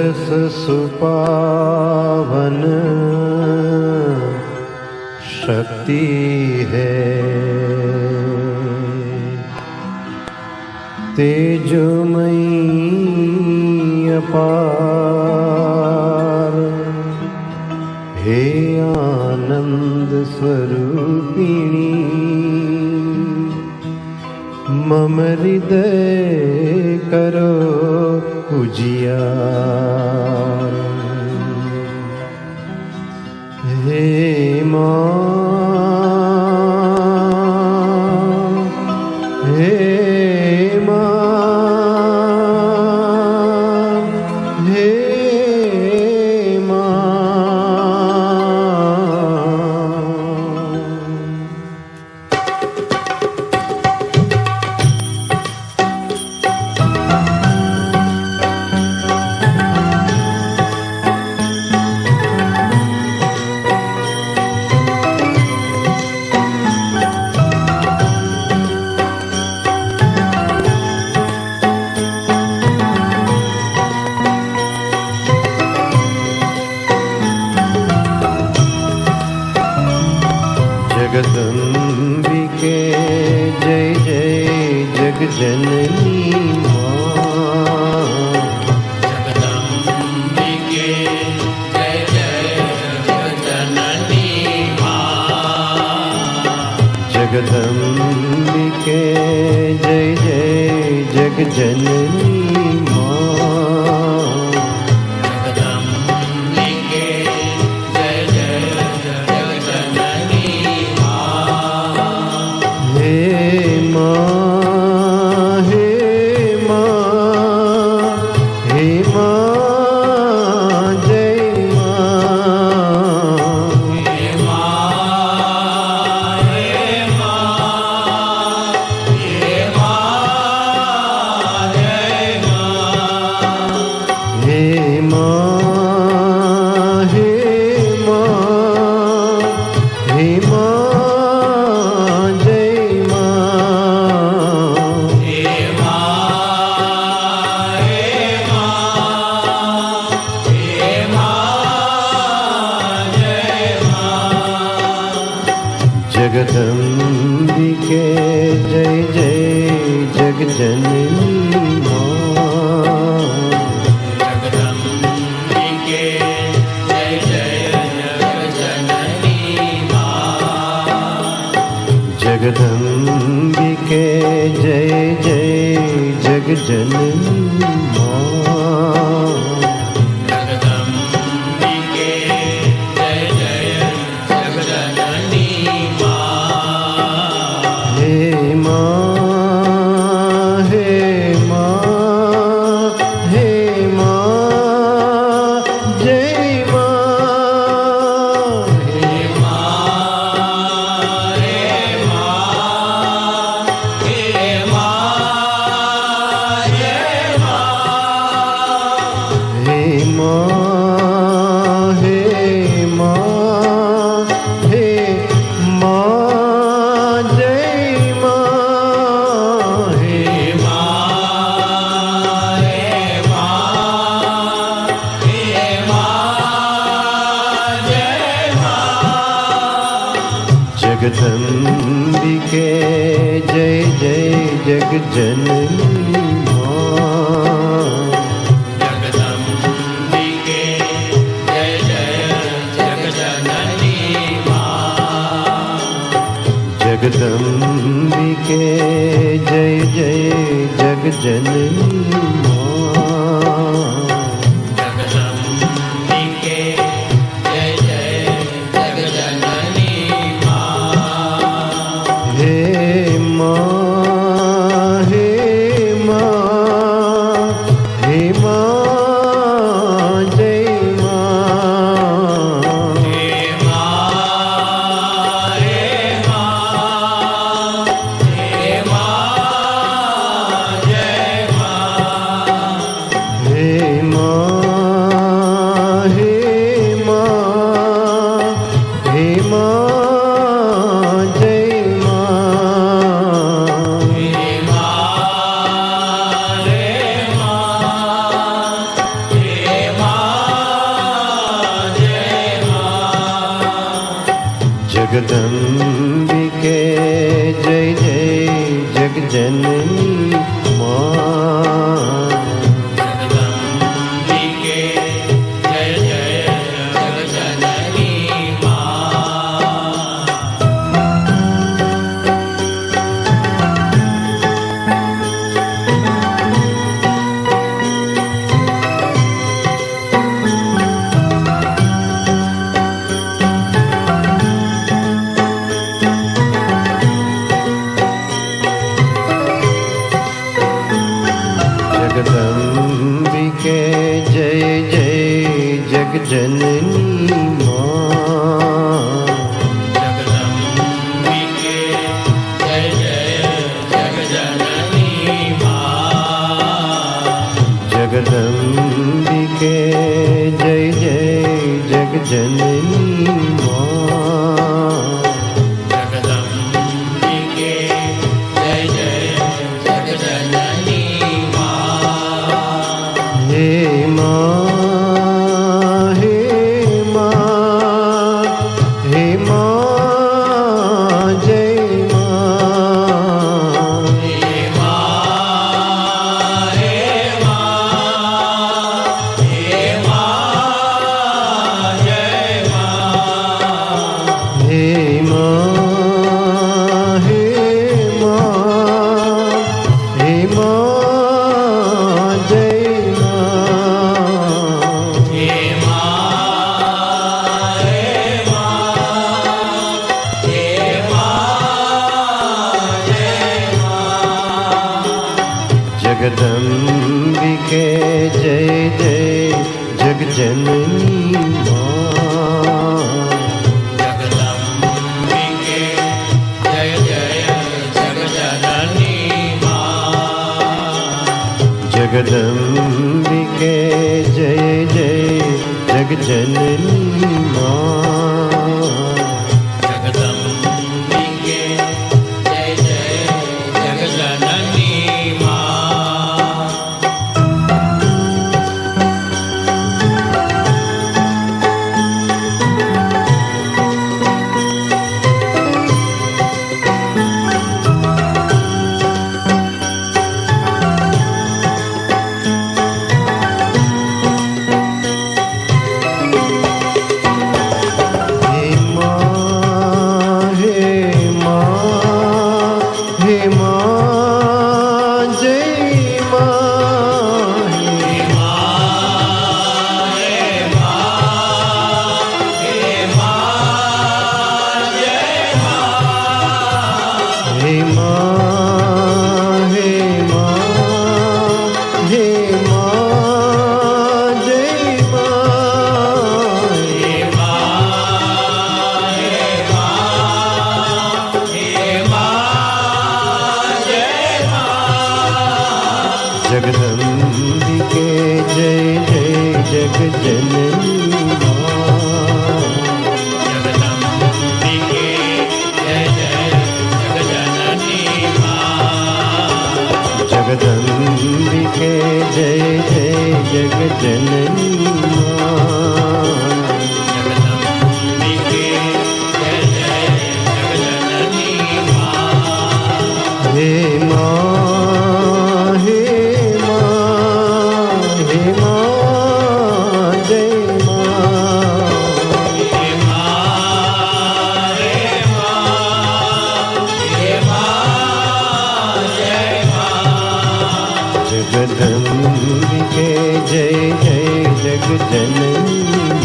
रस सुपावन शक्ति है, तेजोमयी अपार, हे आनंद स्वरूपिणी, मम हृदय करो उजियार। हे माँ, हे माँ, हे माँ। जगदम्बिके जय जय जगजननी माँ। जगदम्बिके जय जय जगजननी माँ। जगदम्बिके जय जय जगजननी माँ। जगदम्बिके जय जय जगजननी माँ। हे माँ, हे माँ, हे माँ, जय माँ। हे माँ, हे माँ, हे माँ, जय माँ। हे माँ, हे माँ, हे माँ, जय माँ। हे माँ, हे माँ, हे माँ, जय माँ। जगदम्बिके जय जय जगजननी माँ। जगदम्बिके जय जय जगजननी माँ। जगदम्बिके जय जय जगजननी माँ। जगदम्बिके जय जय जगजननी माँ। हे माँ, हे माँ, हे माँ, जय माँ। हे माँ, हे माँ, हे माँ, जय माँ। हे माँ, हे माँ, हे माँ, जय माँ। हे हे माँ, हे माँ, हे माँ, जय माँ। जगदम्बिके जय जय जगजननी माँ। जगदम्बिके जय जय जगजननी माँ। जगदम्बिके जय जय जगजननी माँ। जगदम्बिके जय जय जगजननी माँ। हे माँ, हे माँ, हे माँ, जय माँ। हे माँ, हे माँ, हे माँ, जय माँ। हे जगदम्बिके जय जय जगजननी माँ। जगदम्बिके जय जय जगजननी माँ। जगदम्बिके जय जय जगजननी माँ। जगदम्बिके जय जय जगजननी माँ। जगदम्बिके जय जय जगजननी माँ। जगदम्बिके जय जय जगजननी माँ। हे माँ हे माँ हे माँ जय माँ। हे माँ हे माँ हे माँ जय माँ। हे माँ हे माँ हे माँ जय माँ। हे माँ हे माँ हे माँ जय माँ। जगदम्बिके जय जय जगजननी माँ। जगदम्बिके जय जय जगजननी माँ। जगदम्बिके जय जय जगजननी माँ। जगदम्बिके जय जय जगजननी माँ। हे माँ हे माँ हे माँ जय माँ। हे माँ हे माँ हे माँ जय माँ। हे माँ हे माँ हे माँ जय माँ। हे माँ हे माँ हे माँ जय माँ। जगदम्बिके जय जय जगजननी माँ। जगदम्बिके जय जय जगजननी माँ। जगदम्बिके जय जय जगजननी माँ। जगदम्बिके जय जय जगजननी माँ। हे माँ हे माँ हे माँ जय माँ। हे माँ हे माँ हे माँ जय माँ। जगदम्बिके जय जय जगजननी